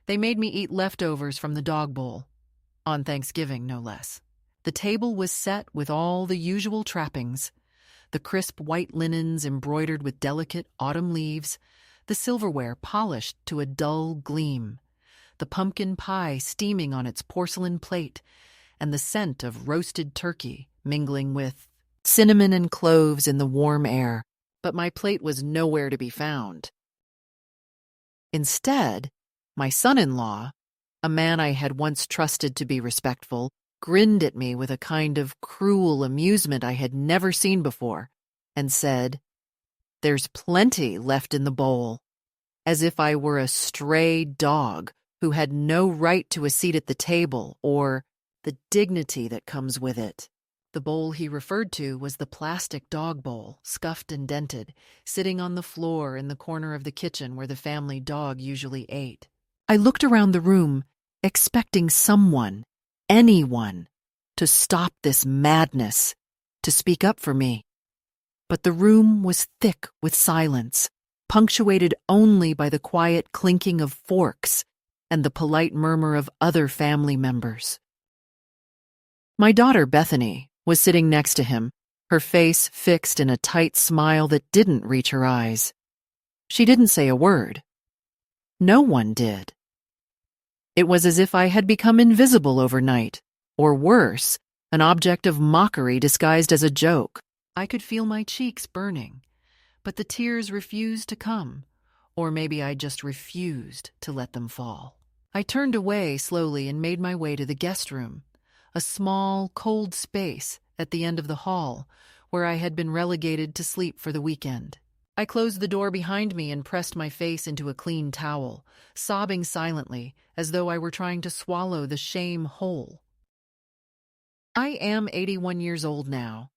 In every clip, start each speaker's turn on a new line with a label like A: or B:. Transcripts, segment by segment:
A: They made me eat leftovers from the dog bowl, on Thanksgiving no less. The table was set with all the usual trappings, the crisp white linens embroidered with delicate autumn leaves, the silverware polished to a dull gleam, the pumpkin pie steaming on its porcelain plate, and the scent of roasted turkey mingling with cinnamon and cloves in the warm air. But my plate was nowhere to be found. Instead, my son-in-law, a man I had once trusted to be respectful, grinned at me with a kind of cruel amusement I had never seen before, and said, "There's plenty left in the bowl," as if I were a stray dog who had no right to a seat at the table or the dignity that comes with it. The bowl he referred to was the plastic dog bowl, scuffed and dented, sitting on the floor in the corner of the kitchen where the family dog usually ate. I looked around the room, expecting someone, anyone, to stop this madness, to speak up for me. But the room was thick with silence, punctuated only by the quiet clinking of forks and the polite murmur of other family members. My daughter, Bethany, was sitting next to him, her face fixed in a tight smile that didn't reach her eyes. She didn't say a word. No one did. It was as if I had become invisible overnight, or worse, an object of mockery disguised as a joke. I could feel my cheeks burning, but the tears refused to come, or maybe I just refused to let them fall. I turned away slowly and made my way to the guest room, a small, cold space at the end of the hall where I had been relegated to sleep for the weekend. I closed the door behind me and pressed my face into a clean towel, sobbing silently as though I were trying to swallow the shame whole. I am 81 years old now,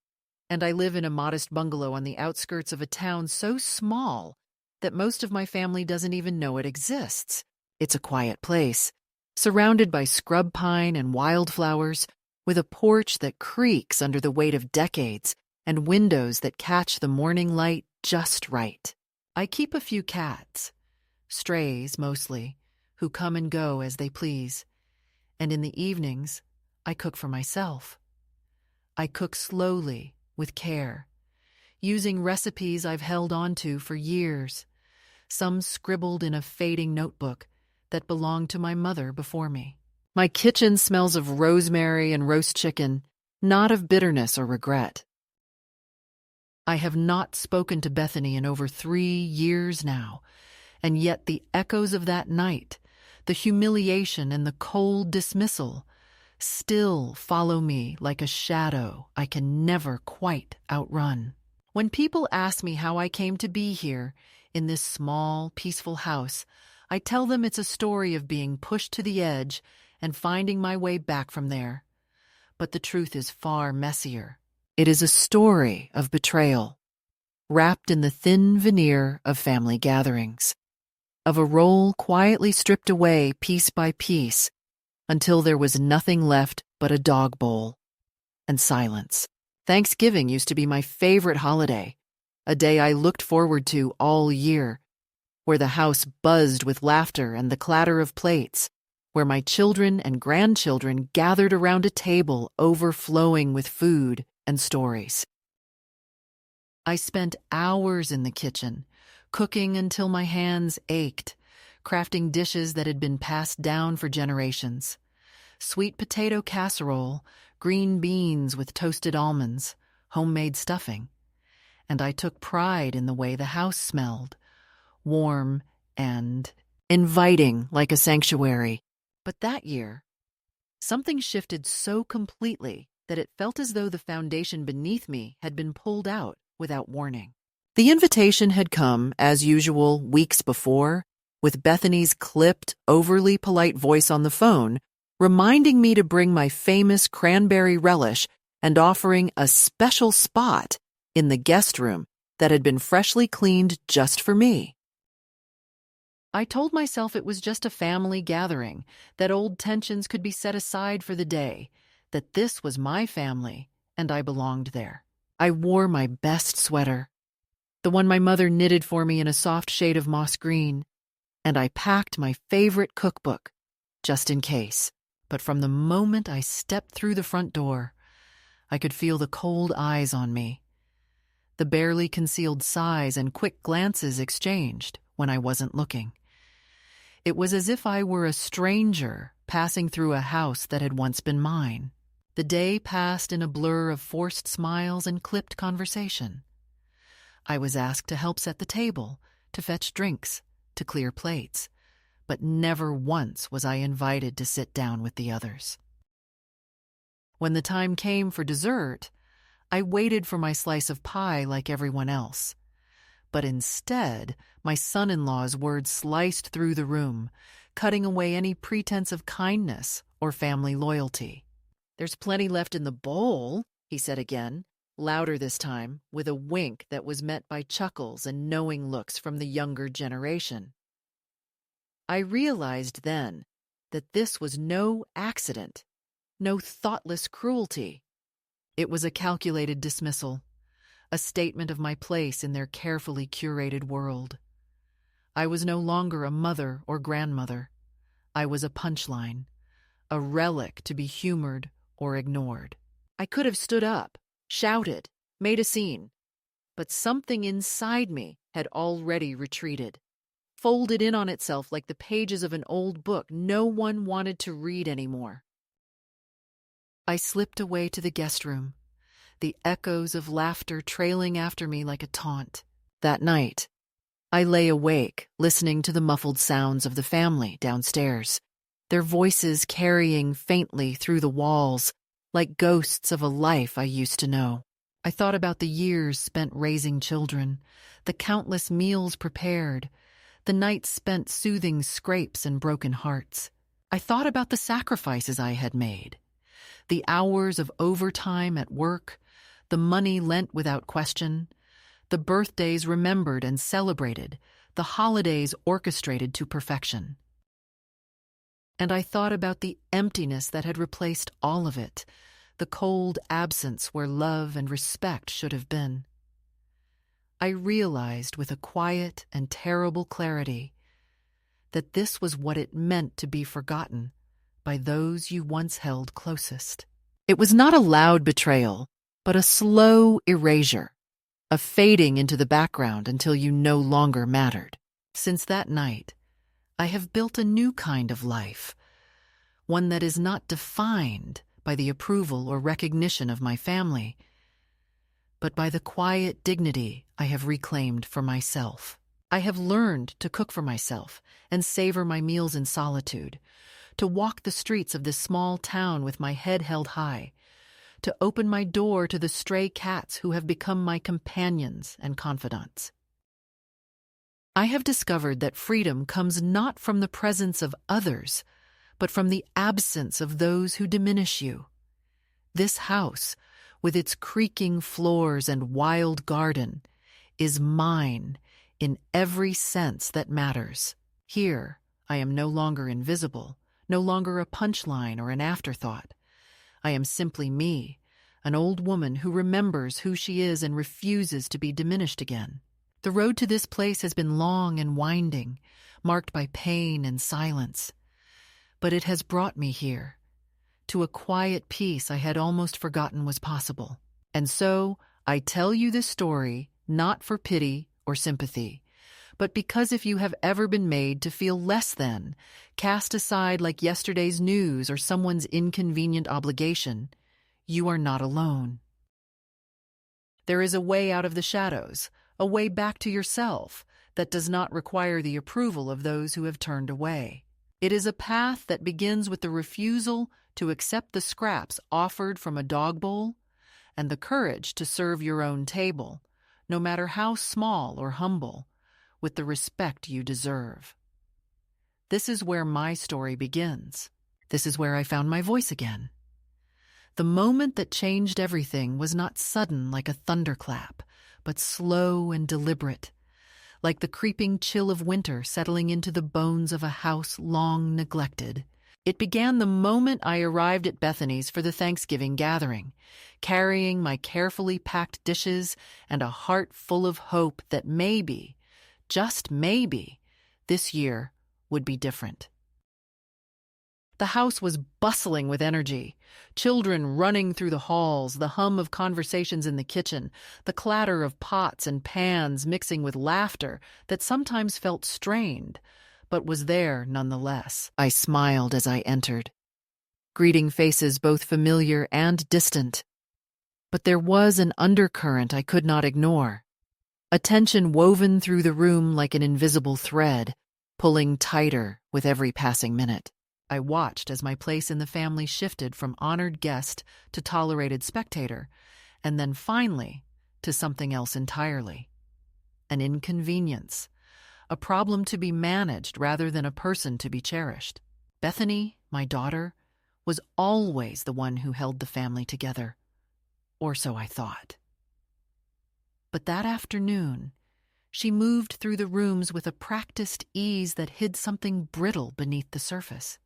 A: and I live in a modest bungalow on the outskirts of a town so small that most of my family doesn't even know it exists. It's a quiet place, surrounded by scrub pine and wildflowers, with a porch that creaks under the weight of decades and windows that catch the morning light just right. I keep a few cats, strays mostly, who come and go as they please, and in the evenings, I cook for myself. I cook slowly, with care, using recipes I've held onto for years, some scribbled in a fading notebook that belonged to my mother before me. My kitchen smells of rosemary and roast chicken, not of bitterness or regret. I have not spoken to Bethany in over 3 years now, and yet the echoes of that night, the humiliation and the cold dismissal, still follow me like a shadow I can never quite outrun. When people ask me how I came to be here, in this small, peaceful house, I tell them it's a story of being pushed to the edge and finding my way back from there. But the truth is far messier. It is a story of betrayal, wrapped in the thin veneer of family gatherings, of a role quietly stripped away piece by piece until there was nothing left but a dog bowl and silence. Thanksgiving used to be my favorite holiday, a day I looked forward to all year, where the house buzzed with laughter and the clatter of plates, where my children and grandchildren gathered around a table overflowing with food and stories. I spent hours in the kitchen, cooking until my hands ached, crafting dishes that had been passed down for generations. Sweet potato casserole, green beans with toasted almonds, homemade stuffing. And I took pride in the way the house smelled, warm and inviting like a sanctuary. But that year, something shifted so completely that it felt as though the foundation beneath me had been pulled out without warning. The invitation had come, as usual, weeks before, with Bethany's clipped, overly polite voice on the phone, reminding me to bring my famous cranberry relish and offering a special spot in the guest room that had been freshly cleaned just for me. I told myself it was just a family gathering, that old tensions could be set aside for the day, that this was my family and I belonged there. I wore my best sweater, the one my mother knitted for me in a soft shade of moss green, and I packed my favorite cookbook, just in case. But from the moment I stepped through the front door, I could feel the cold eyes on me. The barely concealed sighs and quick glances exchanged when I wasn't looking. It was as if I were a stranger passing through a house that had once been mine. The day passed in a blur of forced smiles and clipped conversation. I was asked to help set the table, to fetch drinks, to clear plates, but never once was I invited to sit down with the others. When the time came for dessert, I waited for my slice of pie like everyone else. But instead, my son-in-law's words sliced through the room, cutting away any pretense of kindness or family loyalty. "There's plenty left in the bowl," he said again, louder this time, with a wink that was met by chuckles and knowing looks from the younger generation. I realized then that this was no accident, no thoughtless cruelty. It was a calculated dismissal, a statement of my place in their carefully curated world. I was no longer a mother or grandmother. I was a punchline, a relic to be humored or ignored. I could have stood up, shouted, made a scene, but something inside me had already retreated, folded in on itself like the pages of an old book no one wanted to read anymore. I slipped away to the guest room, the echoes of laughter trailing after me like a taunt. That night, I lay awake, listening to the muffled sounds of the family downstairs, their voices carrying faintly through the walls, like ghosts of a life I used to know. I thought about the years spent raising children, the countless meals prepared, the nights spent soothing scrapes and broken hearts. I thought about the sacrifices I had made, the hours of overtime at work, the money lent without question, the birthdays remembered and celebrated, the holidays orchestrated to perfection. And I thought about the emptiness that had replaced all of it, the cold absence where love and respect should have been. I realized with a quiet and terrible clarity that this was what it meant to be forgotten by those you once held closest. It was not a loud betrayal, but a slow erasure, a fading into the background until you no longer mattered. Since that night, I have built a new kind of life, one that is not defined by the approval or recognition of my family, but by the quiet dignity I have reclaimed for myself. I have learned to cook for myself and savor my meals in solitude, to walk the streets of this small town with my head held high, to open my door to the stray cats who have become my companions and confidants. I have discovered that freedom comes not from the presence of others, but from the absence of those who diminish you. This house, with its creaking floors and wild garden, is mine in every sense that matters. Here, I am no longer invisible, no longer a punchline or an afterthought. I am simply me, an old woman who remembers who she is and refuses to be diminished again. The road to this place has been long and winding, marked by pain and silence. But it has brought me here, to a quiet peace I had almost forgotten was possible. And so, I tell you this story not for pity or sympathy, but because if you have ever been made to feel less than, cast aside like yesterday's news or someone's inconvenient obligation, you are not alone. There is a way out of the shadows, a way back to yourself that does not require the approval of those who have turned away. It is a path that begins with the refusal to accept the scraps offered from a dog bowl and the courage to serve your own table, no matter how small or humble, with the respect you deserve. This is where my story begins. This is where I found my voice again. The moment that changed everything was not sudden like a thunderclap, but slow and deliberate, like the creeping chill of winter settling into the bones of a house long neglected. It began the moment I arrived at Bethany's for the Thanksgiving gathering, carrying my carefully packed dishes and a heart full of hope that maybe, just maybe, this year would be different. The house was bustling with energy. Children running through the halls, the hum of conversations in the kitchen, the clatter of pots and pans mixing with laughter that sometimes felt strained, but was there nonetheless. I smiled as I entered, greeting faces both familiar and distant. But there was an undercurrent I could not ignore, a tension woven through the room like an invisible thread, pulling tighter with every passing minute. I watched as my place in the family shifted from honored guest to tolerated spectator, and then finally to something else entirely. An inconvenience, a problem to be managed rather than a person to be cherished. Bethany, my daughter, was always the one who held the family together, or so I thought. But that afternoon, she moved through the rooms with a practiced ease that hid something brittle beneath the surface.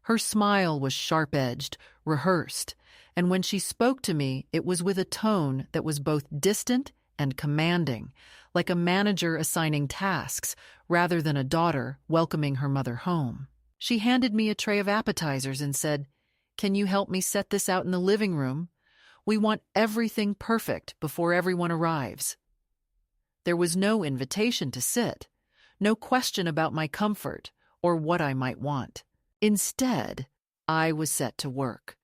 A: Her smile was sharp-edged, rehearsed, and when she spoke to me, it was with a tone that was both distant and commanding, like a manager assigning tasks rather than a daughter welcoming her mother home. She handed me a tray of appetizers and said, "Can you help me set this out in the living room? We want everything perfect before everyone arrives." There was no invitation to sit, no question about my comfort or what I might want. Instead, I was set to work,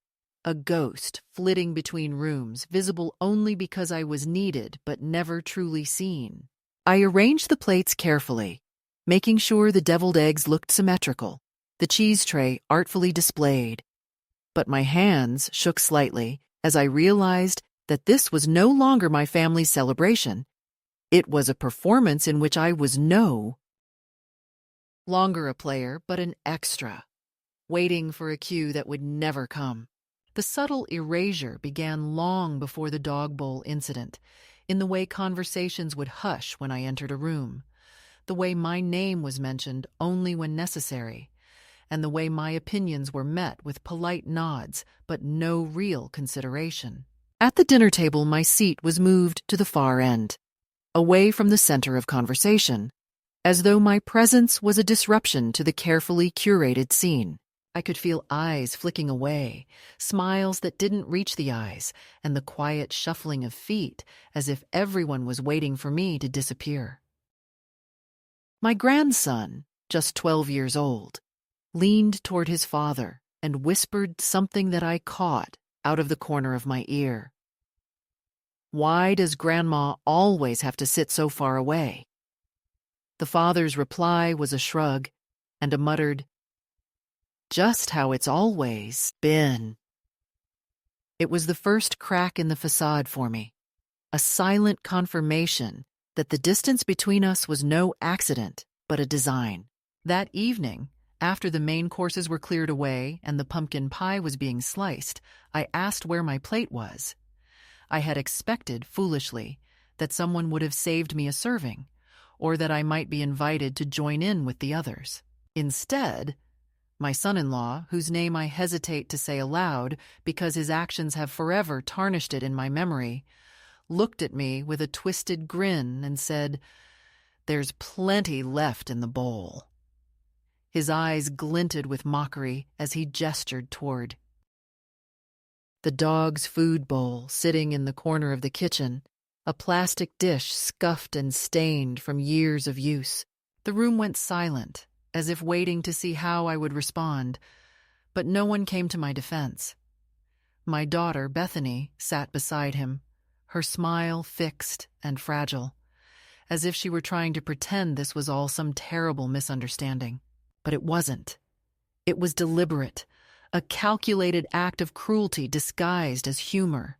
A: a ghost flitting between rooms, visible only because I was needed but never truly seen. I arranged the plates carefully, making sure the deviled eggs looked symmetrical, the cheese tray artfully displayed. But my hands shook slightly as I realized that this was no longer my family's celebration. It was a performance in which I was no longer a player, but an extra, waiting for a cue that would never come. The subtle erasure began long before the dog bowl incident, in the way conversations would hush when I entered a room, the way my name was mentioned only when necessary, and the way my opinions were met with polite nods but no real consideration. At the dinner table, my seat was moved to the far end, away from the center of conversation, as though my presence was a disruption to the carefully curated scene. I could feel eyes flicking away, smiles that didn't reach the eyes, and the quiet shuffling of feet as if everyone was waiting for me to disappear. My grandson, just 12 years old, leaned toward his father and whispered something that I caught out of the corner of my ear. "Why does Grandma always have to sit so far away?" The father's reply was a shrug and a muttered, "Just how it's always been." It was the first crack in the facade for me, a silent confirmation that the distance between us was no accident, but a design. That evening, after the main courses were cleared away and the pumpkin pie was being sliced, I asked where my plate was. I had expected, foolishly, that someone would have saved me a serving, or that I might be invited to join in with the others. Instead, my son-in-law, whose name I hesitate to say aloud because his actions have forever tarnished it in my memory, looked at me with a twisted grin and said, "There's plenty left in the bowl." His eyes glinted with mockery as he gestured toward the dog's food bowl sitting in the corner of the kitchen, a plastic dish scuffed and stained from years of use. The room went silent, as if waiting to see how I would respond, but no one came to my defense. My daughter, Bethany, sat beside him, her smile fixed and fragile, as if she were trying to pretend this was all some terrible misunderstanding. But it wasn't. It was deliberate, a calculated act of cruelty disguised as humor.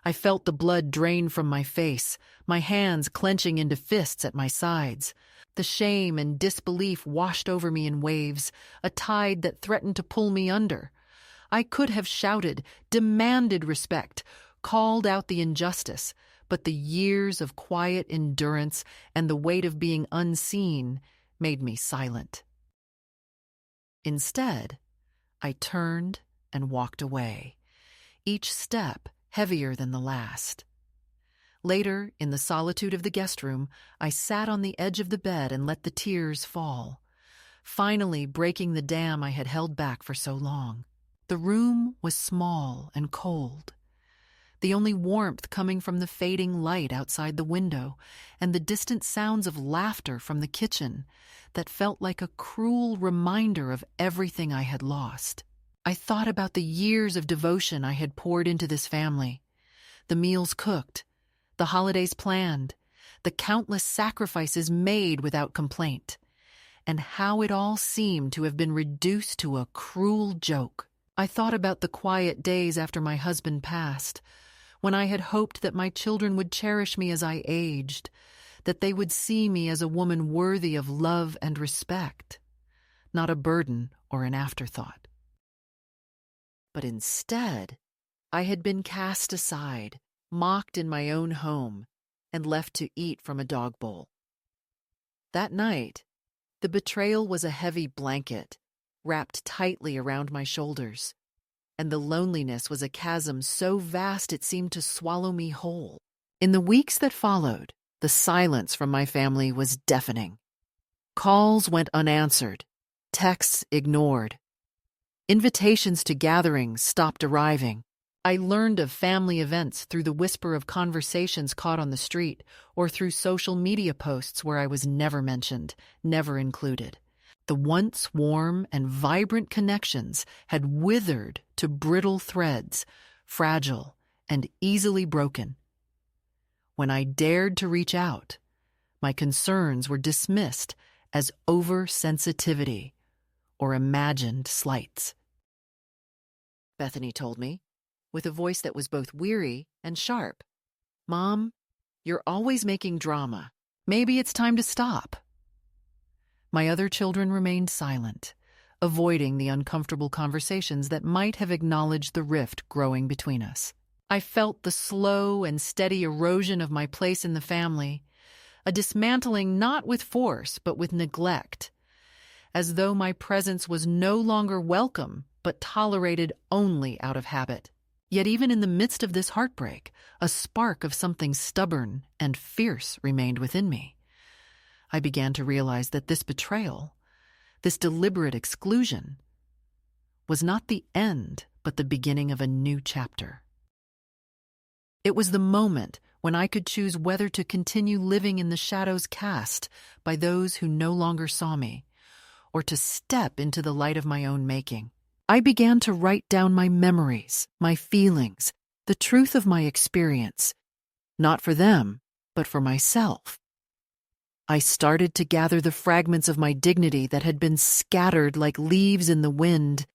A: I felt the blood drain from my face, my hands clenching into fists at my sides. The shame and disbelief washed over me in waves, a tide that threatened to pull me under. I could have shouted, demanded respect, called out the injustice, but the years of quiet endurance and the weight of being unseen made me silent. Instead, I turned and walked away, each step heavier than the last. Later, in the solitude of the guest room, I sat on the edge of the bed and let the tears fall, finally breaking the dam I had held back for so long. The room was small and cold, the only warmth coming from the fading light outside the window and the distant sounds of laughter from the kitchen that felt like a cruel reminder of everything I had lost. I thought about the years of devotion I had poured into this family, the meals cooked, the holidays planned, the countless sacrifices made without complaint, and how it all seemed to have been reduced to a cruel joke. I thought about the quiet days after my husband passed, when I had hoped that my children would cherish me as I aged, that they would see me as a woman worthy of love and respect, not a burden or an afterthought. But instead, I had been cast aside, mocked in my own home, and left to eat from a dog bowl. That night, the betrayal was a heavy blanket, wrapped tightly around my shoulders, and the loneliness was a chasm so vast it seemed to swallow me whole. In the weeks that followed, the silence from my family was deafening. Calls went unanswered, texts ignored. Invitations to gatherings stopped arriving. I learned of family events through the whisper of conversations caught on the street or through social media posts where I was never mentioned, never included. The once warm and vibrant connections had withered to brittle threads, fragile and easily broken. When I dared to reach out, my concerns were dismissed as oversensitivity or imagined slights. Bethany told me, with a voice that was both weary and sharp, "Mom, you're always making drama. Maybe it's time to stop." My other children remained silent, avoiding the uncomfortable conversations that might have acknowledged the rift growing between us. I felt the slow and steady erosion of my place in the family, a dismantling not with force but with neglect, as though my presence was no longer welcome but tolerated only out of habit. Yet even in the midst of this heartbreak, a spark of something stubborn and fierce remained within me. I began to realize that this betrayal, this deliberate exclusion, was not the end but the beginning of a new chapter. It was the moment when I could choose whether to continue living in the shadows cast by those who no longer saw me, or to step into the light of my own making. I began to write down my memories, my feelings, the truth of my experience, not for them, but for myself. I started to gather the fragments of my dignity that had been scattered like leaves in the wind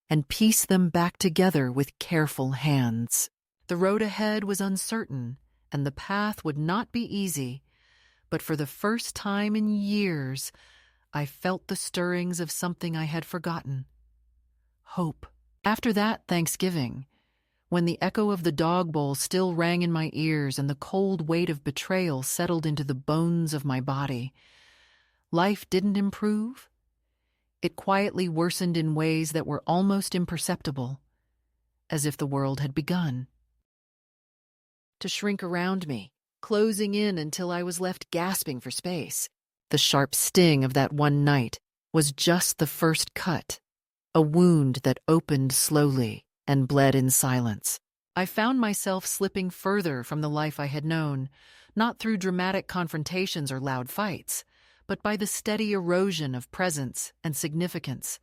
A: and piece them back together with careful hands. The road ahead was uncertain, and the path would not be easy, but for the first time in years, I felt the stirrings of something I had forgotten: hope. After that Thanksgiving, when the echo of the dog bowl still rang in my ears and the cold weight of betrayal settled into the bones of my body, life didn't improve. It quietly worsened in ways that were almost imperceptible, as if the world had begun to shrink around me, closing in until I was left gasping for space. The sharp sting of that one night was just the first cut, a wound that opened slowly and bled in silence. I found myself slipping further from the life I had known, not through dramatic confrontations or loud fights, but by the steady erosion of presence and significance,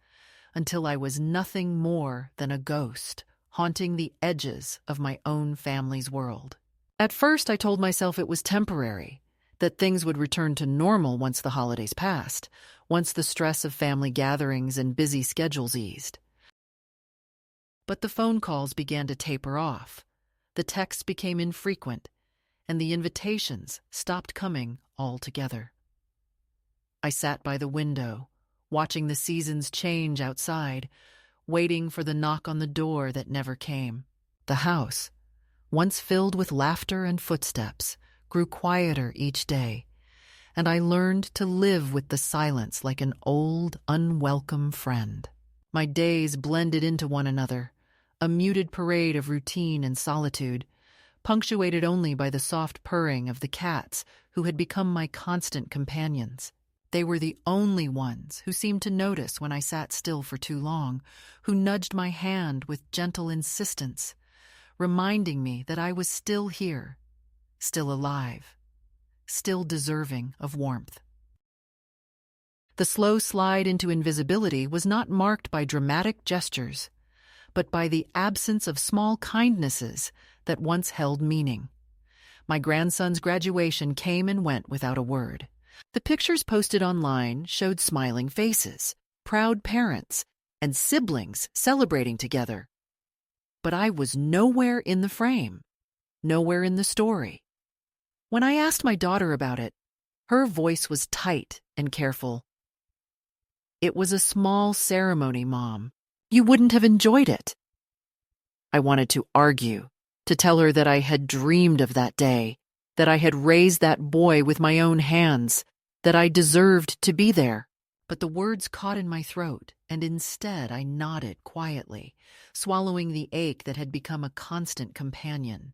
A: until I was nothing more than a ghost, haunting the edges of my own family's world. At first, I told myself it was temporary, that things would return to normal once the holidays passed, once the stress of family gatherings and busy schedules eased. But the phone calls began to taper off, the texts became infrequent, and the invitations stopped coming altogether. I sat by the window, watching the seasons change outside, waiting for the knock on the door that never came. The house, once filled with laughter and footsteps, grew quieter each day, and I learned to live with the silence like an old, unwelcome friend. My days blended into one another, a muted parade of routine and solitude, punctuated only by the soft purring of the cats who had become my constant companions. They were the only ones who seemed to notice when I sat still for too long, who nudged my hand with gentle insistence, reminding me that I was still here, still alive, still deserving of warmth. The slow slide into invisibility was not marked by dramatic gestures, but by the absence of small kindnesses that once held meaning. My grandson's graduation came and went without a word. The pictures posted online showed smiling faces, proud parents, and siblings celebrating together. But I was nowhere in the frame, nowhere in the story. When I asked my daughter about it, her voice was tight and careful. "It was a small ceremony, Mom. You wouldn't have enjoyed it." I wanted to argue, to tell her that I had dreamed of that day, that I had raised that boy with my own hands, that I deserved to be there. But the words caught in my throat, and instead I nodded quietly, swallowing the ache that had become a constant companion.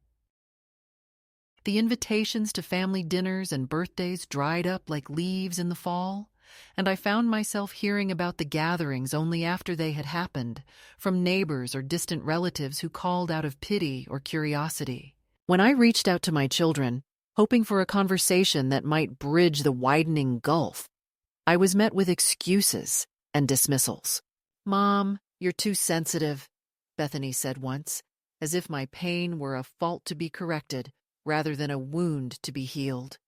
A: The invitations to family dinners and birthdays dried up like leaves in the fall, and I found myself hearing about the gatherings only after they had happened, from neighbors or distant relatives who called out of pity or curiosity. When I reached out to my children, hoping for a conversation that might bridge the widening gulf, I was met with excuses and dismissals. "Mom, you're too sensitive," Bethany said once, as if my pain were a fault to be corrected rather than a wound to be healed.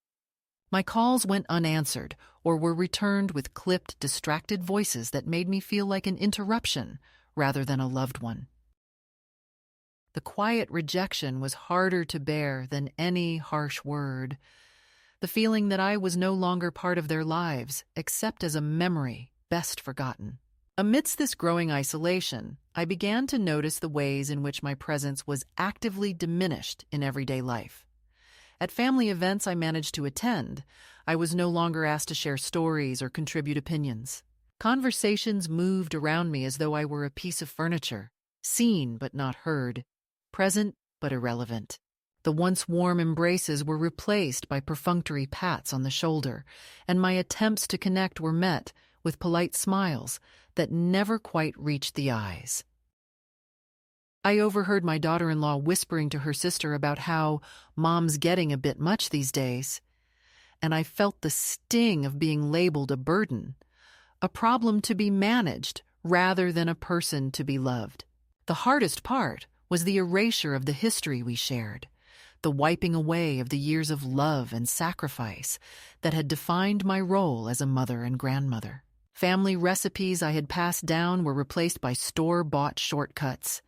A: My calls went unanswered or were returned with clipped, distracted voices that made me feel like an interruption rather than a loved one. The quiet rejection was harder to bear than any harsh word. The feeling that I was no longer part of their lives, except as a memory best forgotten. Amidst this growing isolation, I began to notice the ways in which my presence was actively diminished in everyday life. At family events I managed to attend, I was no longer asked to share stories or contribute opinions. Conversations moved around me as though I were a piece of furniture, seen but not heard, present but irrelevant. The once warm embraces were replaced by perfunctory pats on the shoulder, and my attempts to connect were met with polite smiles that never quite reached the eyes. I overheard my daughter-in-law whispering to her sister about how Mom's getting a bit much these days, and I felt the sting of being labeled a burden, a problem to be managed rather than a person to be loved. The hardest part was the erasure of the history we shared, the wiping away of the years of love and sacrifice that had defined my role as a mother and grandmother. Family recipes I had passed down were replaced by store-bought shortcuts.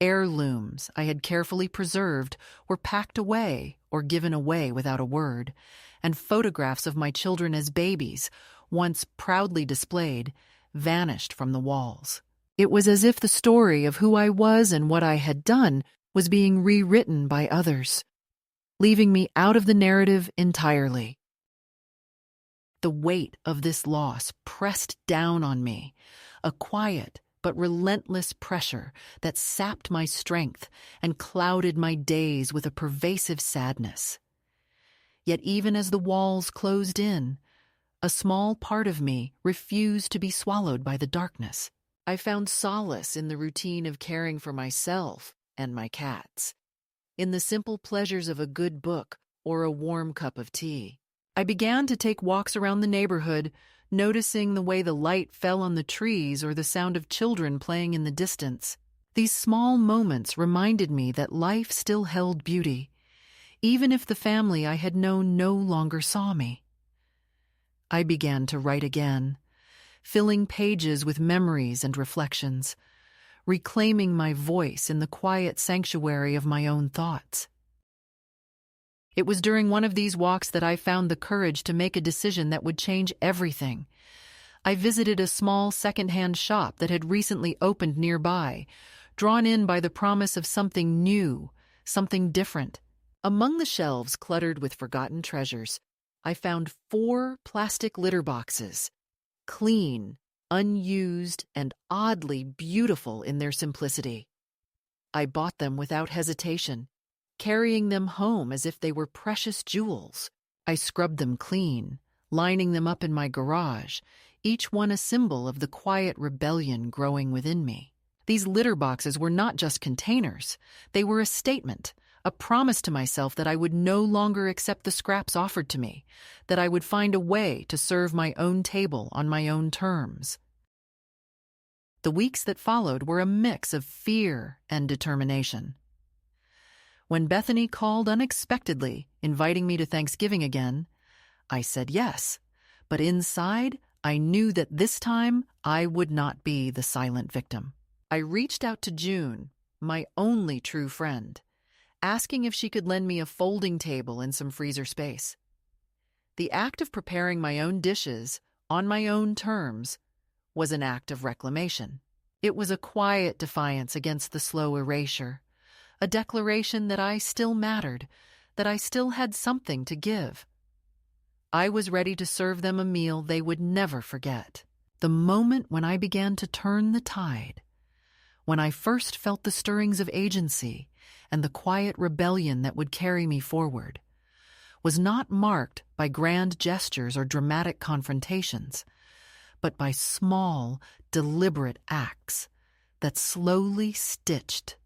A: Heirlooms I had carefully preserved were packed away or given away without a word, and photographs of my children as babies, once proudly displayed, vanished from the walls. It was as if the story of who I was and what I had done was being rewritten by others, leaving me out of the narrative entirely. The weight of this loss pressed down on me, a quiet but relentless pressure that sapped my strength and clouded my days with a pervasive sadness. Yet even as the walls closed in, a small part of me refused to be swallowed by the darkness. I found solace in the routine of caring for myself and my cats, in the simple pleasures of a good book or a warm cup of tea. I began to take walks around the neighborhood, noticing the way the light fell on the trees or the sound of children playing in the distance. These small moments reminded me that life still held beauty, even if the family I had known no longer saw me. I began to write again, filling pages with memories and reflections, reclaiming my voice in the quiet sanctuary of my own thoughts. It was during one of these walks that I found the courage to make a decision that would change everything. I visited a small second-hand shop that had recently opened nearby, drawn in by the promise of something new, something different. Among the shelves cluttered with forgotten treasures, I found 4 plastic litter boxes, clean, unused, and oddly beautiful in their simplicity. I bought them without hesitation, carrying them home as if they were precious jewels. I scrubbed them clean, lining them up in my garage, each one a symbol of the quiet rebellion growing within me. These litter boxes were not just containers. They were a statement, a promise to myself that I would no longer accept the scraps offered to me, that I would find a way to serve my own table on my own terms. The weeks that followed were a mix of fear and determination. When Bethany called unexpectedly, inviting me to Thanksgiving again, I said yes, but inside, I knew that this time I would not be the silent victim. I reached out to June, my only true friend, asking if she could lend me a folding table and some freezer space. The act of preparing my own dishes on my own terms was an act of reclamation. It was a quiet defiance against the slow erasure, a declaration that I still mattered, that I still had something to give. I was ready to serve them a meal they would never forget. The moment when I began to turn the tide, when I first felt the stirrings of agency and the quiet rebellion that would carry me forward, was not marked by grand gestures or dramatic confrontations, but by small, deliberate acts that slowly stitched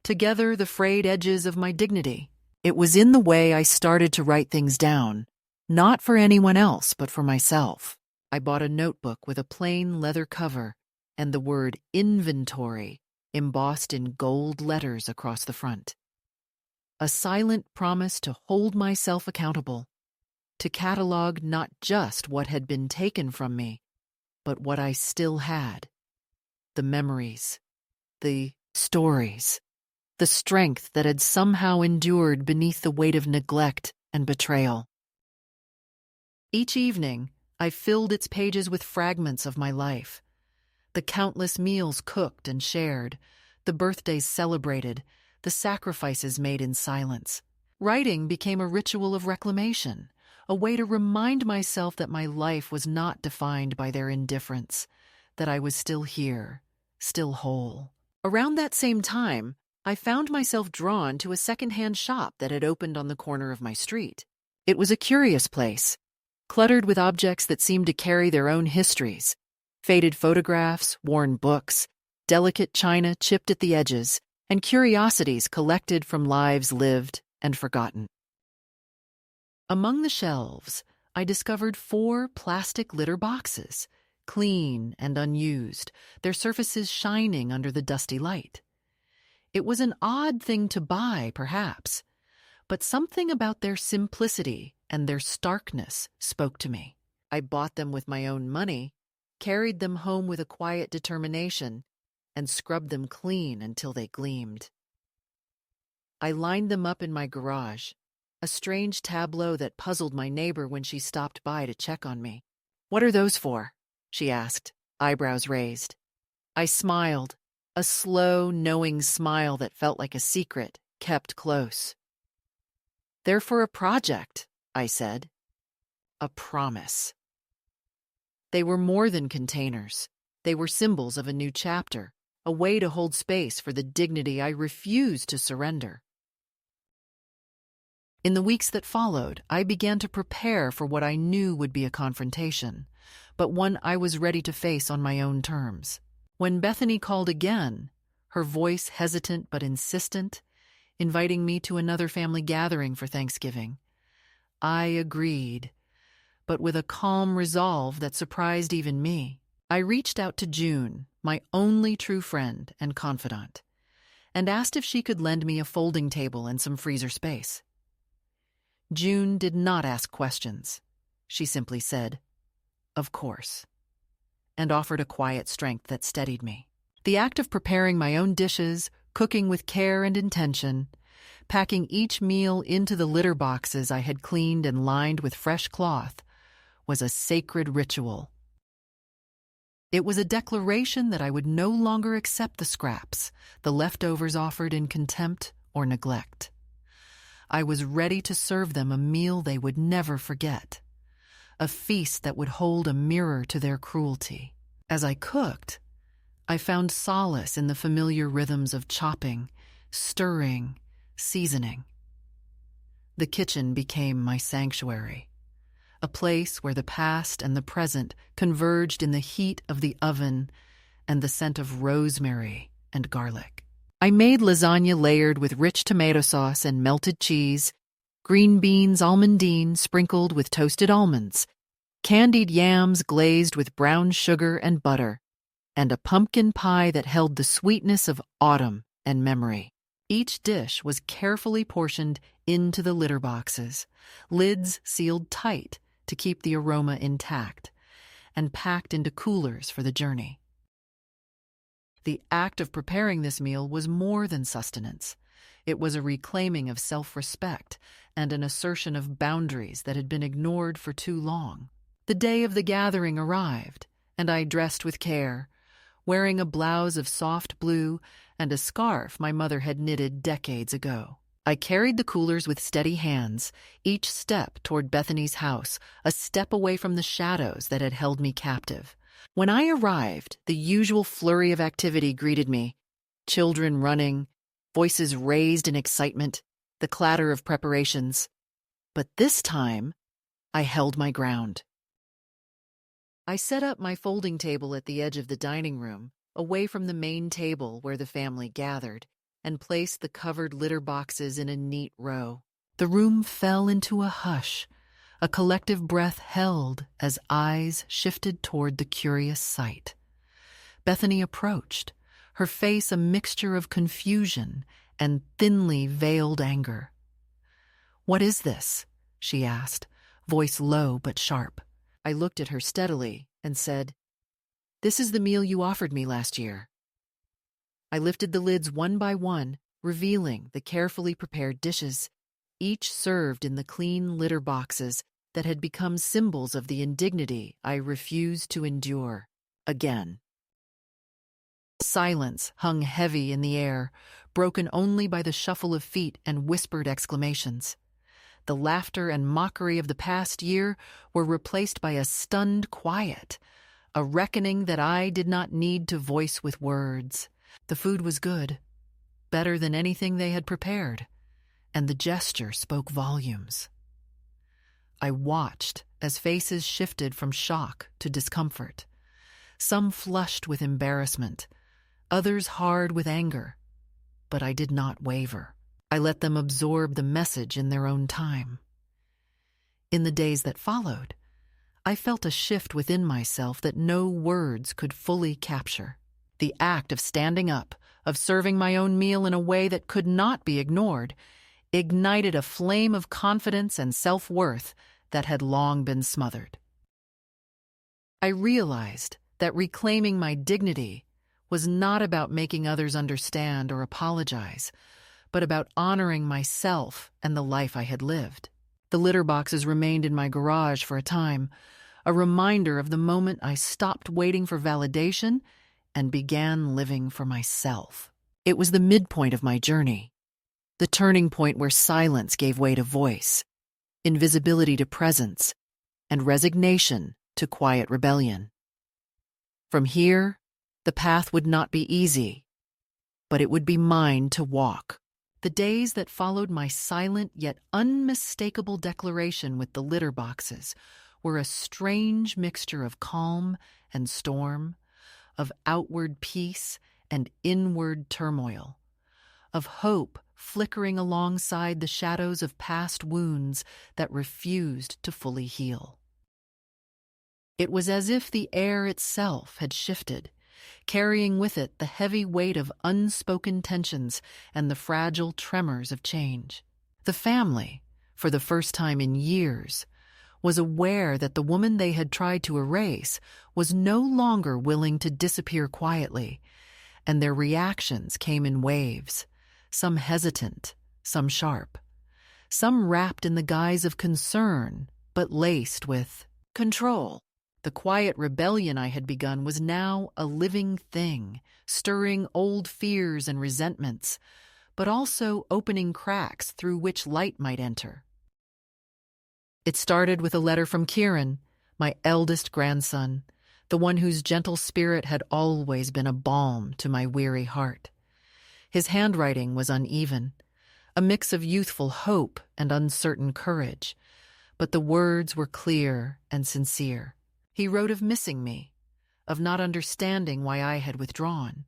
A: together the frayed edges of my dignity. It was in the way I started to write things down, not for anyone else, but for myself. I bought a notebook with a plain leather cover and the word inventory embossed in gold letters across the front. A silent promise to hold myself accountable, to catalog not just what had been taken from me, but what I still had. The memories, the stories, the strength that had somehow endured beneath the weight of neglect and betrayal. Each evening, I filled its pages with fragments of my life. The countless meals cooked and shared, the birthdays celebrated, the sacrifices made in silence. Writing became a ritual of reclamation, a way to remind myself that my life was not defined by their indifference, that I was still here, still whole. Around that same time, I found myself drawn to a secondhand shop that had opened on the corner of my street. It was a curious place, cluttered with objects that seemed to carry their own histories. Faded photographs, worn books, delicate china chipped at the edges, and curiosities collected from lives lived and forgotten. Among the shelves, I discovered 4 plastic litter boxes, clean and unused, their surfaces shining under the dusty light. It was an odd thing to buy, perhaps, but something about their simplicity and their starkness spoke to me. I bought them with my own money, carried them home with a quiet determination, and scrubbed them clean until they gleamed. I lined them up in my garage, a strange tableau that puzzled my neighbor when she stopped by to check on me. "What are those for?" she asked, eyebrows raised. I smiled, a slow, knowing smile that felt like a secret kept close. "They're for a project," I said. A promise. They were more than containers. They were symbols of a new chapter, a way to hold space for the dignity I refused to surrender. In the weeks that followed, I began to prepare for what I knew would be a confrontation, but one I was ready to face on my own terms. When Bethany called again, her voice hesitant but insistent, inviting me to another family gathering for Thanksgiving, I agreed, but with a calm resolve that surprised even me. I reached out to June, my only true friend and confidant, and asked if she could lend me a folding table and some freezer space. June did not ask questions. She simply said, "Of course," and offered a quiet strength that steadied me. The act of preparing my own dishes, cooking with care and intention, packing each meal into the litter boxes I had cleaned and lined with fresh cloth, was a sacred ritual. It was a declaration that I would no longer accept the scraps, the leftovers offered in contempt or neglect. I was ready to serve them a meal they would never forget, a feast that would hold a mirror to their cruelty. As I cooked, I found solace in the familiar rhythms of chopping, stirring, seasoning. The kitchen became my sanctuary, a place where the past and the present converged in the heat of the oven and the scent of rosemary and garlic. I made lasagna layered with rich tomato sauce and melted cheese, green beans almondine sprinkled with toasted almonds, candied yams glazed with brown sugar and butter, and a pumpkin pie that held the sweetness of autumn and memory. Each dish was carefully portioned into the litter boxes, lids sealed tight to keep the aroma intact, and packed into coolers for the journey. The act of preparing this meal was more than sustenance. It was a reclaiming of self-respect and an assertion of boundaries that had been ignored for too long. The day of the gathering arrived, and I dressed with care, wearing a blouse of soft blue and a scarf my mother had knitted decades ago. I carried the coolers with steady hands, each step toward Bethany's house, a step away from the shadows that had held me captive. When I arrived, the usual flurry of activity greeted me. Children running, voices raised in excitement, the clatter of preparations. But this time, I held my ground. I set up my folding table at the edge of the dining room, away from the main table where the family gathered, and placed the covered litter boxes in a neat row. The room fell into a hush, a collective breath held as eyes shifted toward the curious sight. Bethany approached, her face a mixture of confusion and thinly veiled anger. "What is this?" she asked, voice low but sharp. I looked at her steadily and said, "This is the meal you offered me last year." I lifted the lids one by one, revealing the carefully prepared dishes, each served in the clean litter boxes that had become symbols of the indignity I refused to endure again. Silence hung heavy in the air, broken only by the shuffle of feet and whispered exclamations. The laughter and mockery of the past year were replaced by a stunned quiet, a reckoning that I did not need to voice with words. The food was good, better than anything they had prepared, and the gesture spoke volumes. I watched as faces shifted from shock to discomfort, some flushed with embarrassment, others hard with anger, but I did not waver. I let them absorb the message in their own time. In the days that followed, I felt a shift within myself that no words could fully capture. The act of standing up, of serving my own meal in a way that could not be ignored, ignited a flame of confidence and self-worth that had long been smothered. I realized that reclaiming my dignity was not about making others understand or apologize, but about honoring myself and the life I had lived. The litter boxes remained in my garage for a time, a reminder of the moment I stopped waiting for validation and began living for myself. It was the midpoint of my journey, the turning point where silence gave way to voice, invisibility to presence, and resignation to quiet rebellion. From here, the path would not be easy, but it would be mine to walk. The days that followed my silent yet unmistakable declaration with the litter boxes were a strange mixture of calm and storm, of outward peace and inward turmoil, of hope flickering alongside the shadows of past wounds that refused to fully heal. It was as if the air itself had shifted, carrying with it the heavy weight of unspoken tensions and the fragile tremors of change. The family, for the first time in years, was aware that the woman they had tried to erase was no longer willing to disappear quietly, and their reactions came in waves, some hesitant, some sharp, some wrapped in the guise of concern, but laced with control. The quiet rebellion I had begun was now a living thing, stirring old fears and resentments, but also opening cracks through which light might enter. It started with a letter from Kieran, my eldest grandson, the one whose gentle spirit had always been a balm to my weary heart. His handwriting was uneven, a mix of youthful hope and uncertain courage, but the words were clear and sincere. He wrote of missing me, of not understanding why I had withdrawn,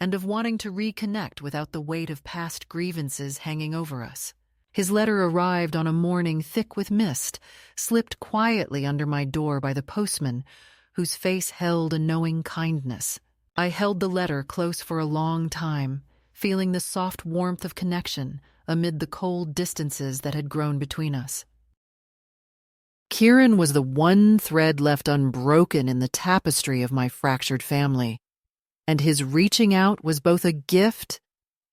A: and of wanting to reconnect without the weight of past grievances hanging over us. His letter arrived on a morning thick with mist, slipped quietly under my door by the postman, whose face held a knowing kindness. I held the letter close for a long time, feeling the soft warmth of connection amid the cold distances that had grown between us. Kieran was the one thread left unbroken in the tapestry of my fractured family, and his reaching out was both a gift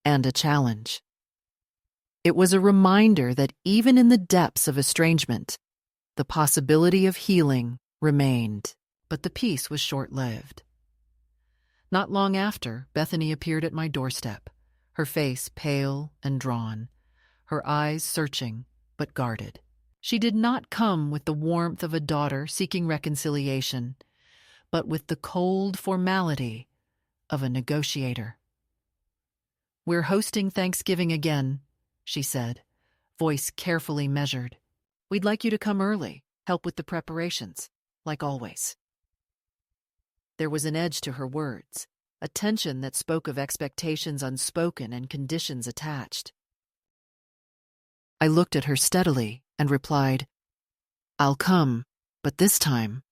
A: and a challenge. It was a reminder that even in the depths of estrangement, the possibility of healing remained, but the peace was short-lived. Not long after, Bethany appeared at my doorstep, her face pale and drawn, her eyes searching but guarded. She did not come with the warmth of a daughter seeking reconciliation, but with the cold formality of a negotiator. "We're hosting Thanksgiving again," she said, voice carefully measured. "We'd like you to come early, help with the preparations, like always." There was an edge to her words, a tension that spoke of expectations unspoken and conditions attached. I looked at her steadily and replied, "I'll come, but this time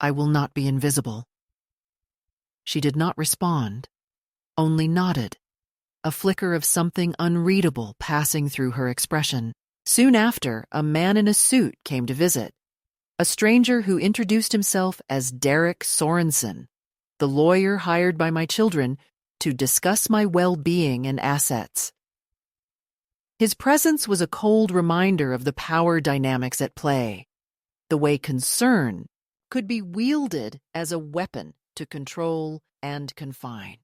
A: I will not be invisible." She did not respond, only nodded, a flicker of something unreadable passing through her expression. Soon after, a man in a suit came to visit, a stranger who introduced himself as Derek Sorensen, the lawyer hired by my children to discuss my well-being and assets. His presence was a cold reminder of the power dynamics at play, the way concern could be wielded as a weapon to control and confine.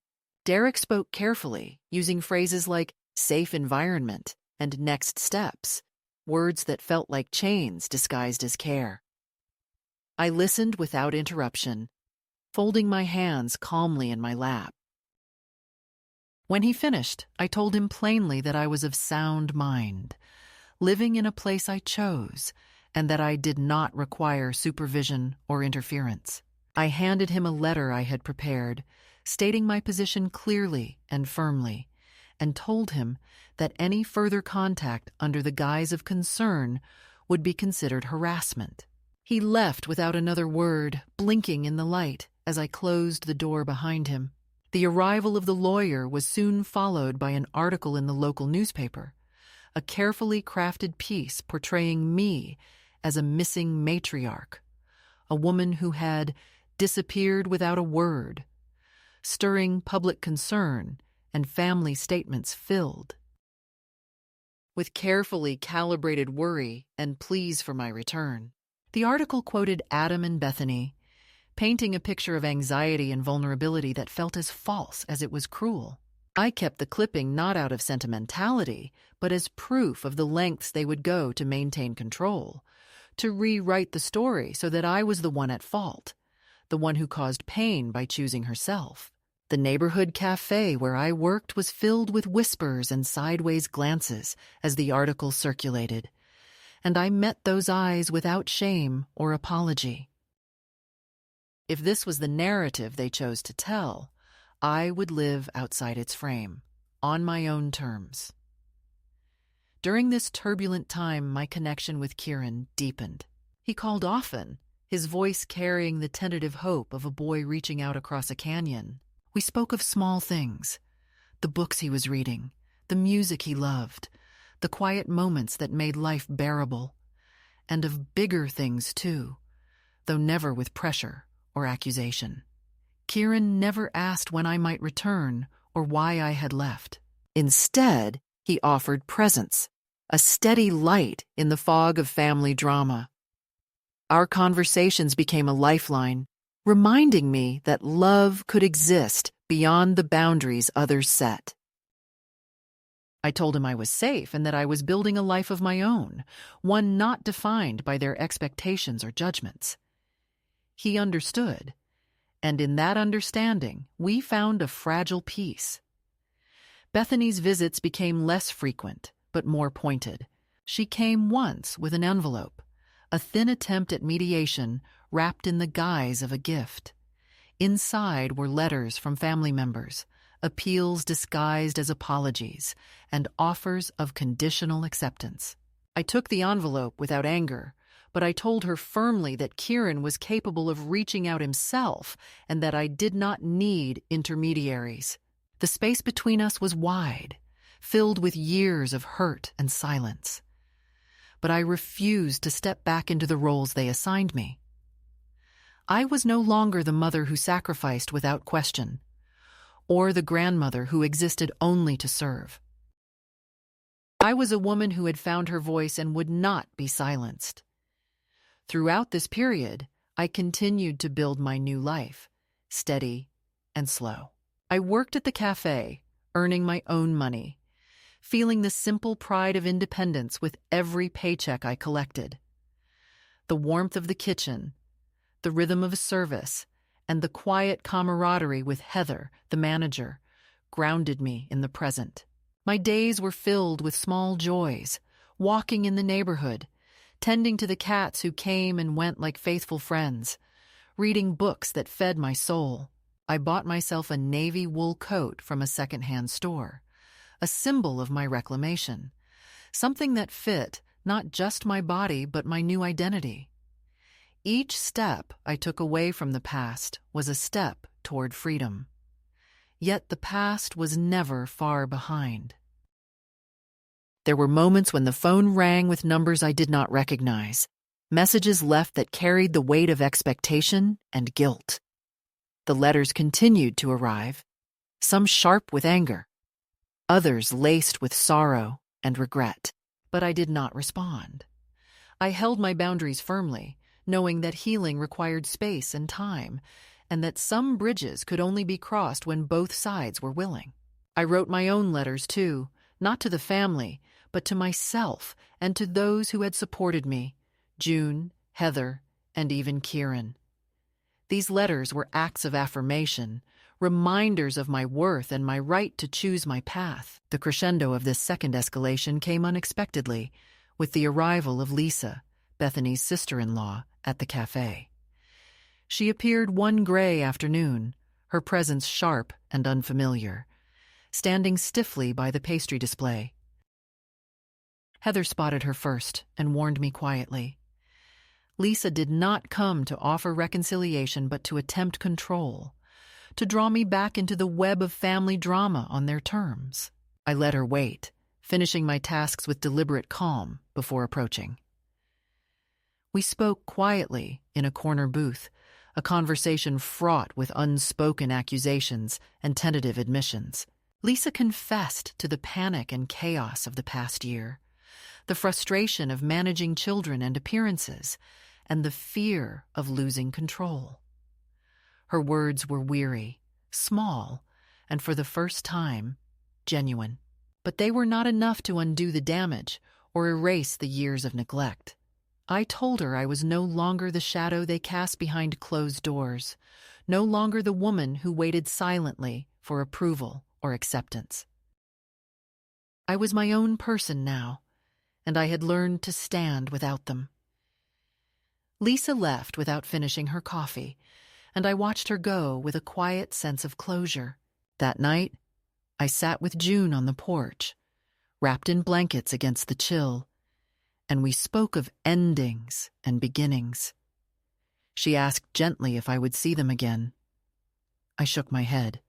A: Derek spoke carefully, using phrases like safe environment and next steps, words that felt like chains disguised as care. I listened without interruption, folding my hands calmly in my lap. When he finished, I told him plainly that I was of sound mind, living in a place I chose, and that I did not require supervision or interference. I handed him a letter I had prepared, stating my position clearly and firmly, and told him that any further contact under the guise of concern would be considered harassment. He left without another word, blinking in the light as I closed the door behind him. The arrival of the lawyer was soon followed by an article in the local newspaper, a carefully crafted piece portraying me as a missing matriarch, a woman who had disappeared without a word, stirring public concern and family statements filled with carefully calibrated worry and pleas for my return. The article quoted Adam and Bethany, painting a picture of anxiety and vulnerability that felt as false as it was cruel. I kept the clipping not out of sentimentality, but as proof of the lengths they would go to maintain control, to rewrite the story so that I was the one at fault, the one who caused pain by choosing herself. The neighborhood cafe where I worked was filled with whispers and sideways glances as the article circulated, and I met those eyes without shame or apology. If this was the narrative they chose to tell, I would live outside its frame, on my own terms. During this turbulent time, my connection with Kieran deepened. He called often, his voice carrying the tentative hope of a boy reaching out across a canyon. We spoke of small things, the books he was reading, the music he loved, the quiet moments that made life bearable, and of bigger things too, though never with pressure or accusation. Kieran never asked when I might return or why I had left. Instead, he offered presence, a steady light in the fog of family drama. Our conversations became a lifeline, reminding me that love could exist beyond the boundaries others set. I told him I was safe and that I was building a life of my own, one not defined by their expectations or judgments. He understood, and in that understanding, we found a fragile peace. Bethany's visits became less frequent, but more pointed. She came once with an envelope, a thin attempt at mediation wrapped in the guise of a gift. Inside were letters from family members, appeals disguised as apologies, and offers of conditional acceptance. I took the envelope without anger, but I told her firmly that Kieran was capable of reaching out himself and that I did not need intermediaries. The space between us was wide, filled with years of hurt and silence. But I refused to step back into the roles they assigned me. I was no longer the mother who sacrificed without question, or the grandmother who existed only to serve. I was a woman who had found her voice and would not be silenced. Throughout this period, I continued to build my new life, steady and slow. I worked at the cafe, earning my own money, feeling the simple pride of independence with every paycheck I collected. The warmth of the kitchen, the rhythm of service, and the quiet camaraderie with Heather, the manager, grounded me in the present. My days were filled with small joys, walking in the neighborhood, tending to the cats who came and went like faithful friends, reading books that fed my soul. I bought myself a navy wool coat from a secondhand store, a symbol of my reclamation, something that fit not just my body but my new identity. Each step I took away from the past was a step toward freedom. Yet the past was never far behind. There were moments when the phone rang with numbers I did not recognize, messages left that carried the weight of expectation and guilt. The letters continued to arrive, some sharp with anger, others laced with sorrow and regret, but I did not respond. I held my boundaries firmly, knowing that healing required space and time, and that some bridges could only be crossed when both sides were willing. I wrote my own letters too, not to the family, but to myself and to those who had supported me, June, Heather, and even Kieran. These letters were acts of affirmation, reminders of my worth and my right to choose my path. The crescendo of this second escalation came unexpectedly, with the arrival of Lisa, Bethany's sister-in-law, at the cafe. She appeared one gray afternoon, her presence sharp and unfamiliar, standing stiffly by the pastry display. Heather spotted her first and warned me quietly. Lisa did not come to offer reconciliation but to attempt control, to draw me back into the web of family drama on their terms. I let her wait, finishing my tasks with deliberate calm before approaching. We spoke quietly in a corner booth, a conversation fraught with unspoken accusations and tentative admissions. Lisa confessed to the panic and chaos of the past year, the frustration of managing children and appearances, and the fear of losing control. Her words were weary, small, and for the first time, genuine. But they were not enough to undo the damage or erase the years of neglect. I told her I was no longer the shadow they cast behind closed doors, no longer the woman who waited silently for approval or acceptance. I was my own person now, and I had learned to stand without them. Lisa left without finishing her coffee, and I watched her go with a quiet sense of closure. That night, I sat with June on the porch, wrapped in blankets against the chill, and we spoke of endings and beginnings. She asked gently if I would see them again. I shook my head.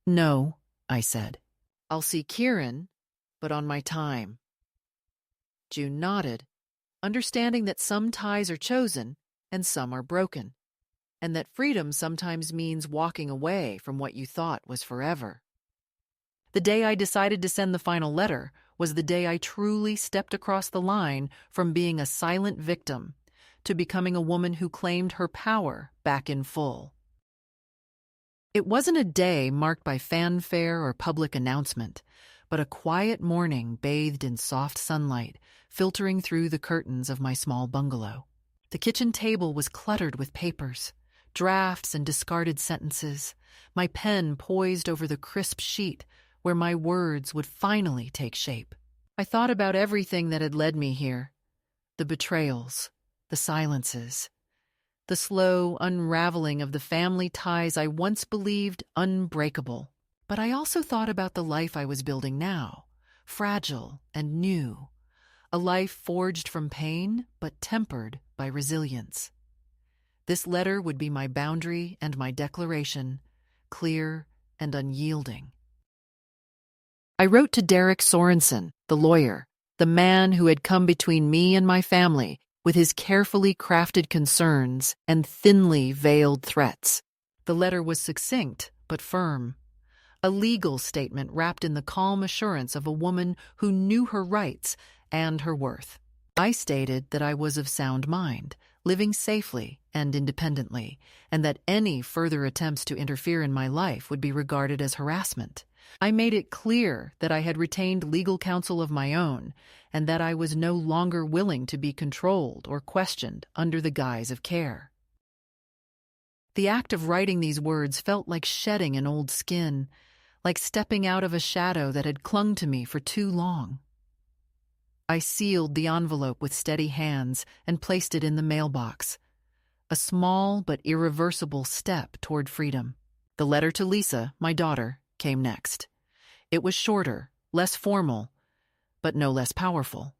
A: No, I said. I'll see Kieran, but on my time. June nodded, understanding that some ties are chosen and some are broken, and that freedom sometimes means walking away from what you thought was forever. The day I decided to send the final letter was the day I truly stepped across the line from being a silent victim to becoming a woman who claimed her power back in full. It wasn't a day marked by fanfare or public announcement, but a quiet morning bathed in soft sunlight, filtering through the curtains of my small bungalow. The kitchen table was cluttered with papers, drafts and discarded sentences, my pen poised over the crisp sheet where my words would finally take shape. I thought about everything that had led me here. The betrayals, the silences, the slow unraveling of the family ties I once believed unbreakable. But I also thought about the life I was building now, fragile and new, a life forged from pain but tempered by resilience. This letter would be my boundary and my declaration, clear and unyielding. I wrote to Derek Sorensen, the lawyer, the man who had come between me and my family with his carefully crafted concerns and thinly veiled threats. The letter was succinct but firm, a legal statement wrapped in the calm assurance of a woman who knew her rights and her worth. I stated that I was of sound mind, living safely and independently, and that any further attempts to interfere in my life would be regarded as harassment. I made it clear that I had retained legal counsel of my own, and that I was no longer willing to be controlled or questioned under the guise of care. The act of writing these words felt like shedding an old skin, like stepping out of a shadow that had clung to me for too long. I sealed the envelope with steady hands and placed it in the mailbox, a small but irreversible step toward freedom. The letter to Lisa, my daughter, came next. It was shorter, less formal, but no less powerful.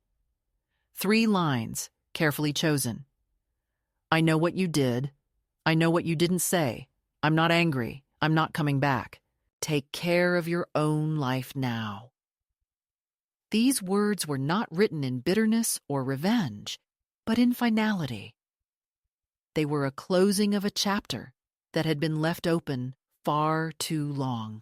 A: 3 lines, carefully chosen. I know what you did. I know what you didn't say. I'm not angry. I'm not coming back. Take care of your own life now. These words were not written in bitterness or revenge, but in finality. They were a closing of a chapter that had been left open far too long.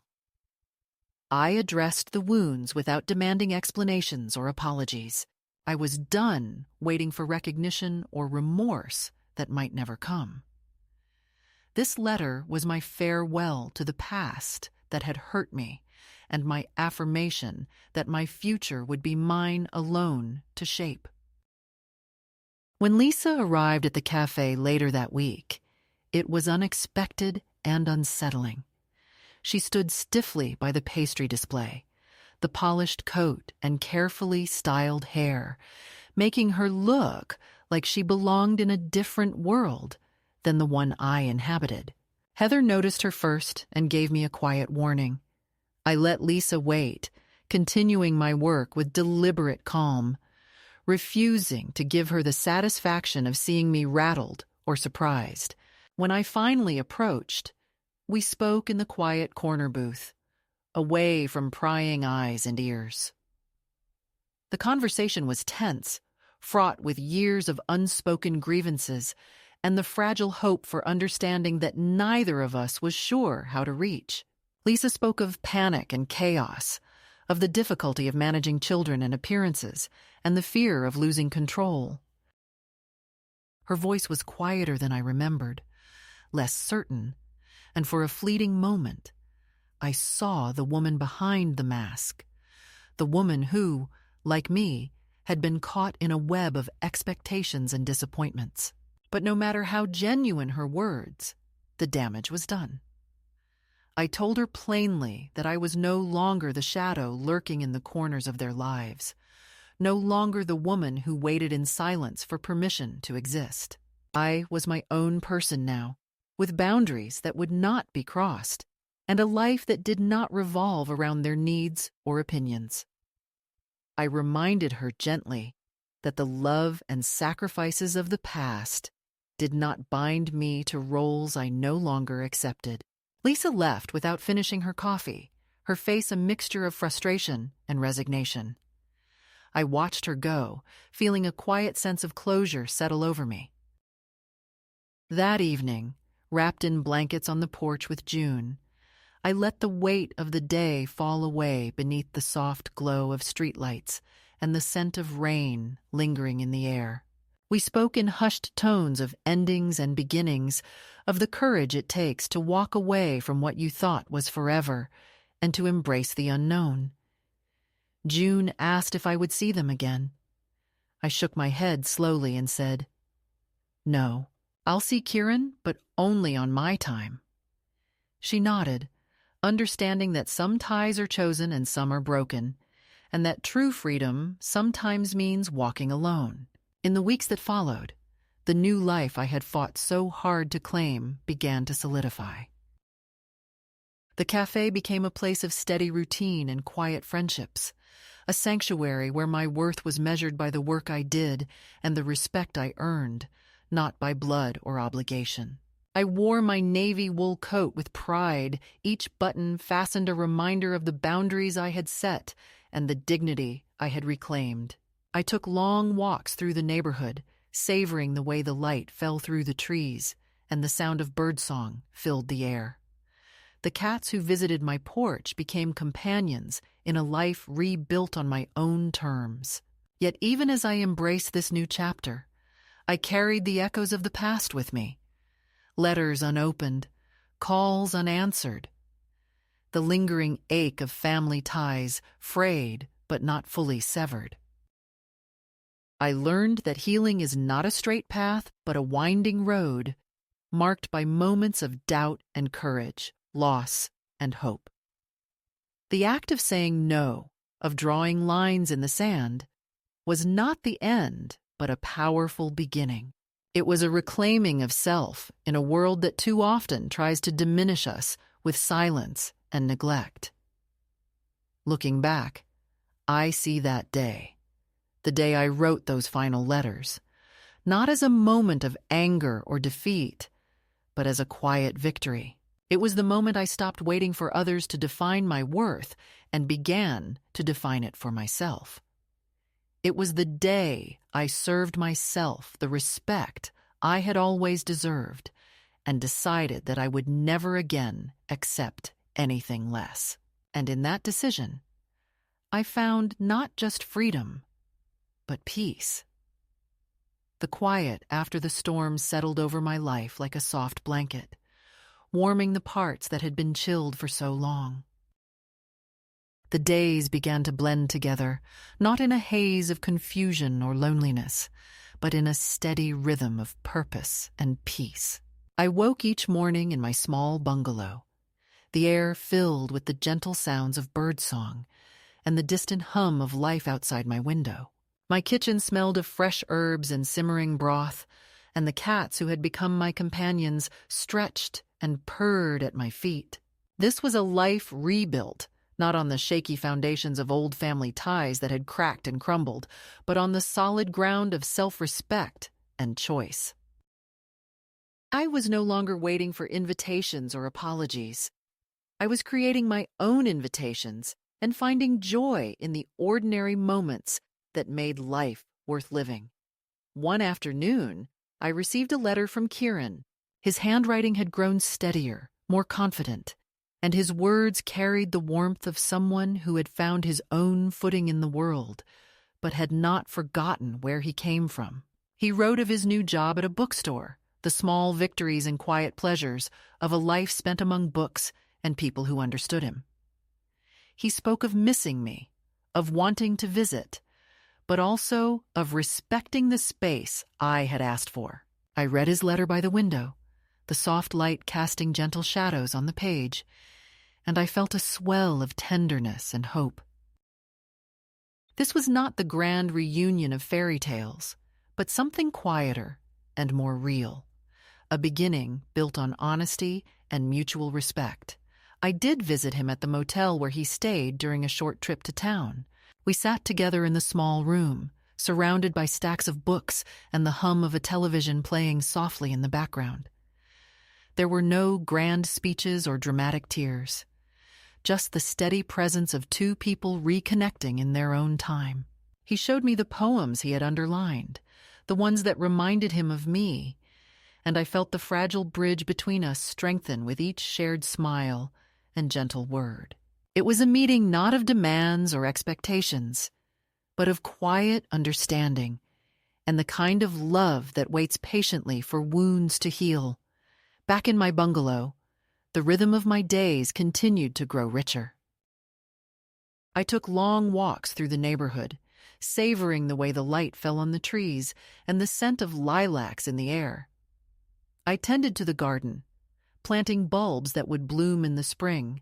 A: I addressed the wounds without demanding explanations or apologies. I was done waiting for recognition or remorse that might never come. This letter was my farewell to the past that had hurt me, and my affirmation that my future would be mine alone to shape. When Lisa arrived at the cafe later that week, it was unexpected and unsettling. She stood stiffly by the pastry display, the polished coat and carefully styled hair, making her look like she belonged in a different world than the one I inhabited. Heather noticed her first and gave me a quiet warning. I let Lisa wait, continuing my work with deliberate calm, refusing to give her the satisfaction of seeing me rattled or surprised. When I finally approached, we spoke in the quiet corner booth, away from prying eyes and ears. The conversation was tense, fraught with years of unspoken grievances and the fragile hope for understanding that neither of us was sure how to reach. Lisa spoke of panic and chaos, of the difficulty of managing children and appearances, and the fear of losing control. Her voice was quieter than I remembered, less certain, and for a fleeting moment, I saw the woman behind the mask, the woman who, like me, had been caught in a web of expectations and disappointments. But no matter how genuine her words, the damage was done. I told her plainly that I was no longer the shadow lurking in the corners of their lives, no longer the woman who waited in silence for permission to exist. I was my own person now, with boundaries that would not be crossed, and a life that did not revolve around their needs or opinions. I reminded her gently that the love and sacrifices of the past did not bind me to roles I no longer accepted. Lisa left without finishing her coffee, her face a mixture of frustration and resignation. I watched her go, feeling a quiet sense of closure settle over me. That evening, wrapped in blankets on the porch with June, I let the weight of the day fall away beneath the soft glow of streetlights and the scent of rain lingering in the air. We spoke in hushed tones of endings and beginnings, of the courage it takes to walk away from what you thought was forever and to embrace the unknown. June asked if I would see them again. I shook my head slowly and said, "No, I'll see Kieran, but only on my time." She nodded, understanding that some ties are chosen and some are broken, and that true freedom sometimes means walking alone. In the weeks that followed, the new life I had fought so hard to claim began to solidify. The cafe became a place of steady routine and quiet friendships, a sanctuary where my worth was measured by the work I did and the respect I earned, not by blood or obligation. I wore my navy wool coat with pride, each button fastened a reminder of the boundaries I had set and the dignity I had reclaimed. I took long walks through the neighborhood, savoring the way the light fell through the trees and the sound of birdsong filled the air. The cats who visited my porch became companions in a life rebuilt on my own terms. Yet even as I embraced this new chapter, I carried the echoes of the past with me. Letters unopened, calls unanswered. The lingering ache of family ties, frayed but not fully severed. I learned that healing is not a straight path, but a winding road, marked by moments of doubt and courage, loss and hope. The act of saying no, of drawing lines in the sand, was not the end, but a powerful beginning. It was a reclaiming of self in a world that too often tries to diminish us with silence and neglect. Looking back, I see that day, the day I wrote those final letters, not as a moment of anger or defeat, but as a quiet victory. It was the moment I stopped waiting for others to define my worth and began to define it for myself. It was the day I served myself the respect I had always deserved and decided that I would never again accept anything less. And in that decision, I found not just freedom, but peace. The quiet after the storm settled over my life like a soft blanket, warming the parts that had been chilled for so long. The days began to blend together, not in a haze of confusion or loneliness, but in a steady rhythm of purpose and peace. I woke each morning in my small bungalow, the air filled with the gentle sounds of birdsong and the distant hum of life outside my window. My kitchen smelled of fresh herbs and simmering broth, and the cats who had become my companions stretched and purred at my feet. This was a life rebuilt, not on the shaky foundations of old family ties that had cracked and crumbled, but on the solid ground of self-respect and choice. I was no longer waiting for invitations or apologies. I was creating my own invitations and finding joy in the ordinary moments that made life worth living. One afternoon, I received a letter from Kieran. His handwriting had grown steadier, more confident, and his words carried the warmth of someone who had found his own footing in the world, but had not forgotten where he came from. He wrote of his new job at a bookstore, the small victories and quiet pleasures of a life spent among books and people who understood him. He spoke of missing me, of wanting to visit, but also of respecting the space I had asked for. I read his letter by the window, the soft light casting gentle shadows on the page, and I felt a swell of tenderness and hope. This was not the grand reunion of fairy tales, but something quieter and more real, a beginning built on honesty and mutual respect. I did visit him at the motel where he stayed during a short trip to town. We sat together in the small room, surrounded by stacks of books and the hum of a television playing softly in the background. There were no grand speeches or dramatic tears, just the steady presence of two people reconnecting in their own time. He showed me the poems he had underlined, the ones that reminded him of me, and I felt the fragile bridge between us strengthen with each shared smile and gentle word. It was a meeting not of demands or expectations, but of quiet understanding and the kind of love that waits patiently for wounds to heal. Back in my bungalow, the rhythm of my days continued to grow richer. I took long walks through the neighborhood, savoring the way the light fell on the trees and the scent of lilacs in the air. I tended to the garden, planting bulbs that would bloom in the spring,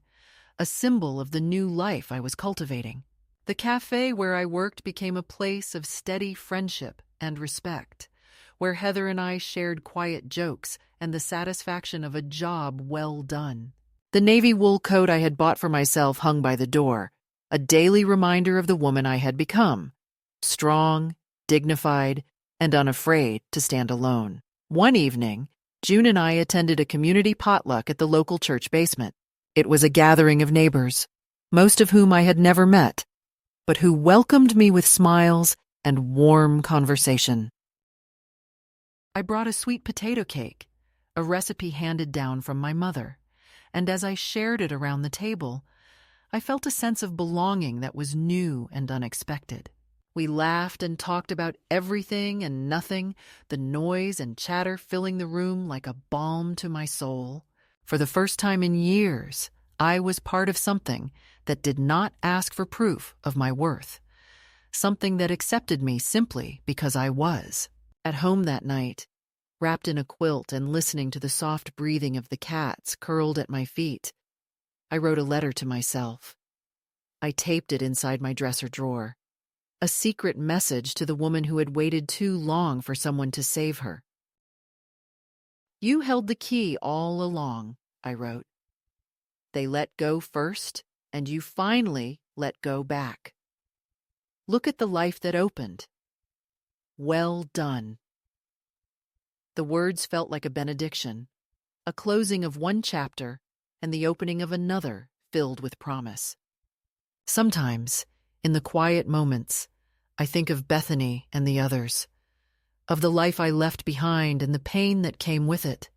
A: a symbol of the new life I was cultivating. The cafe where I worked became a place of steady friendship and respect, where Heather and I shared quiet jokes and the satisfaction of a job well done. The navy wool coat I had bought for myself hung by the door, a daily reminder of the woman I had become, strong, dignified, and unafraid to stand alone. One evening, June and I attended a community potluck at the local church basement. It was a gathering of neighbors, most of whom I had never met, but who welcomed me with smiles and warm conversation. I brought a sweet potato cake, a recipe handed down from my mother, and as I shared it around the table, I felt a sense of belonging that was new and unexpected. We laughed and talked about everything and nothing, the noise and chatter filling the room like a balm to my soul. For the first time in years, I was part of something that did not ask for proof of my worth, something that accepted me simply because I was. At home that night, wrapped in a quilt and listening to the soft breathing of the cats curled at my feet, I wrote a letter to myself. I taped it inside my dresser drawer, a secret message to the woman who had waited too long for someone to save her. "You held the key all along," I wrote. "They let go first, and you finally let go back. Look at the life that opened. Well done." The words felt like a benediction, a closing of one chapter and the opening of another filled with promise. Sometimes, in the quiet moments, I think of Bethany and the others, of the life I left behind and the pain that came with it.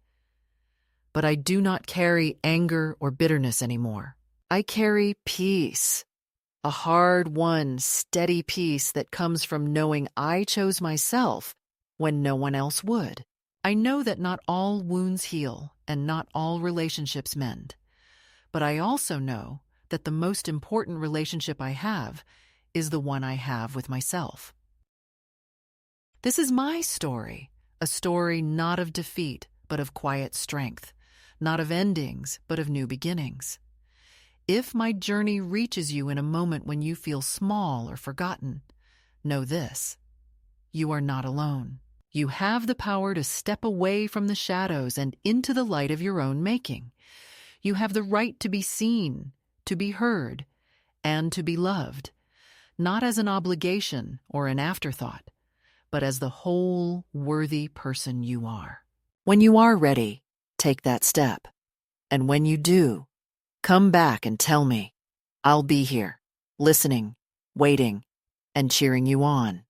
A: But I do not carry anger or bitterness anymore. I carry peace, a hard-won, steady peace that comes from knowing I chose myself when no one else would. I know that not all wounds heal and not all relationships mend, but I also know that the most important relationship I have is the one I have with myself. This is my story, a story not of defeat, but of quiet strength, not of endings, but of new beginnings. If my journey reaches you in a moment when you feel small or forgotten, know this: you are not alone. You have the power to step away from the shadows and into the light of your own making. You have the right to be seen, to be heard, and to be loved, not as an obligation or an afterthought, but as the whole worthy person you are. When you are ready, take that step. And when you do, come back and tell me. I'll be here, listening, waiting, and cheering you on.